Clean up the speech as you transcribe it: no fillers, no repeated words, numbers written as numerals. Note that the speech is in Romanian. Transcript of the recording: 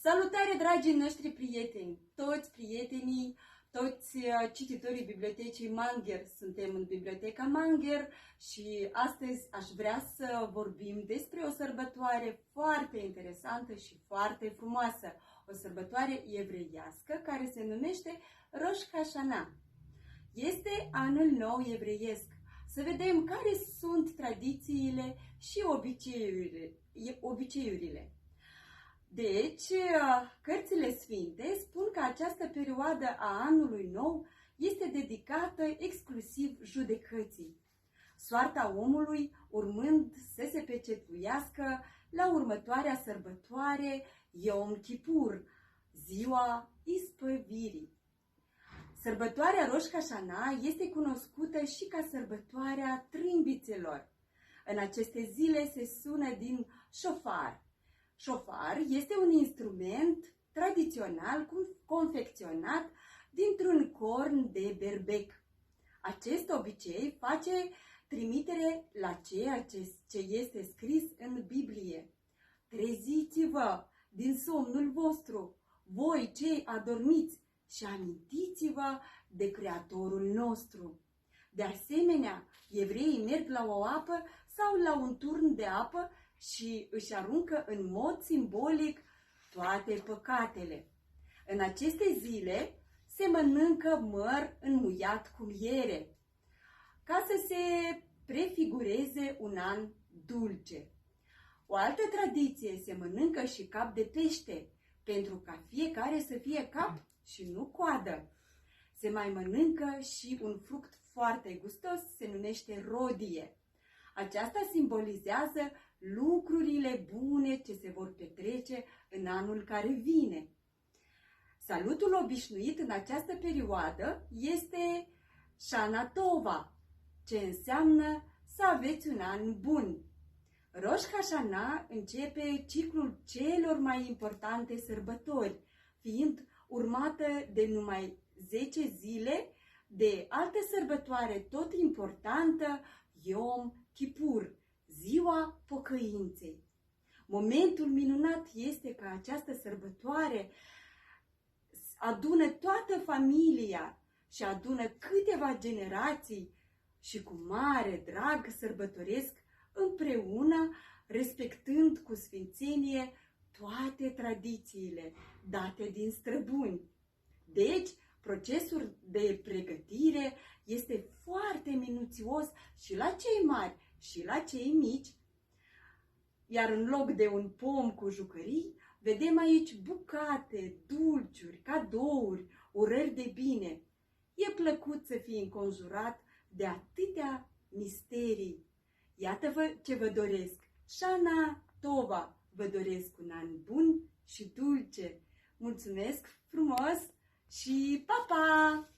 Salutare, dragii noștri prieteni, toți prietenii, toți cititorii bibliotecii Manger. Suntem în biblioteca Manger și astăzi aș vrea să vorbim despre o sărbătoare foarte interesantă și foarte frumoasă. O sărbătoare evreiască care se numește Rosh Hashanah. Este anul nou evreiesc. Să vedem care sunt tradițiile și obiceiurile. Deci, cărțile sfinte spun că această perioadă a anului nou este dedicată exclusiv judecății, soarta omului urmând să se pecetuiască la următoarea sărbătoare Yom Kippur, ziua ispăvirii. Sărbătoarea Rosh Hashanah este cunoscută și ca sărbătoarea trâmbițelor. În aceste zile se sună din șofar. Șofar este un instrument tradițional confecționat dintr-un corn de berbec. Acest obicei face trimitere la ceea ce este scris în Biblie. Treziți-vă din somnul vostru, voi cei adormiți, și amintiți-vă de Creatorul nostru. De asemenea, evreii merg la o apă sau la un turn de apă și își aruncă în mod simbolic toate păcatele. În aceste zile se mănâncă măr înmuiat cu miere, ca să se prefigureze un an dulce. O altă tradiție, se mănâncă și cap de pește, pentru ca fiecare să fie cap și nu coadă. Se mai mănâncă și un fruct foarte gustos, se numește rodie. Aceasta simbolizează lucrurile bune ce se vor petrece în anul care vine. Salutul obișnuit în această perioadă este Shana Tova, ce înseamnă să aveți un an bun. Rosh Hashanah începe ciclul celor mai importante sărbători, fiind urmată de numai 10 zile de altă sărbătoare tot importantă, Yom Kippur, ziua pocăinței. Momentul minunat este că această sărbătoare adună toată familia și adună câteva generații și cu mare drag sărbătoresc împreună, respectând cu sfințenie toate tradițiile date din străbuni. Deci, procesul de pregătire este foarte minuțios și la cei mari și la cei mici, iar în loc de un pom cu jucării, vedem aici bucate, dulciuri, cadouri, urări de bine. E plăcut să fii înconjurat de atâtea misterii. Iată-vă ce vă doresc. Shana Tova, vă doresc un an bun și dulce. Mulțumesc frumos și pa, pa!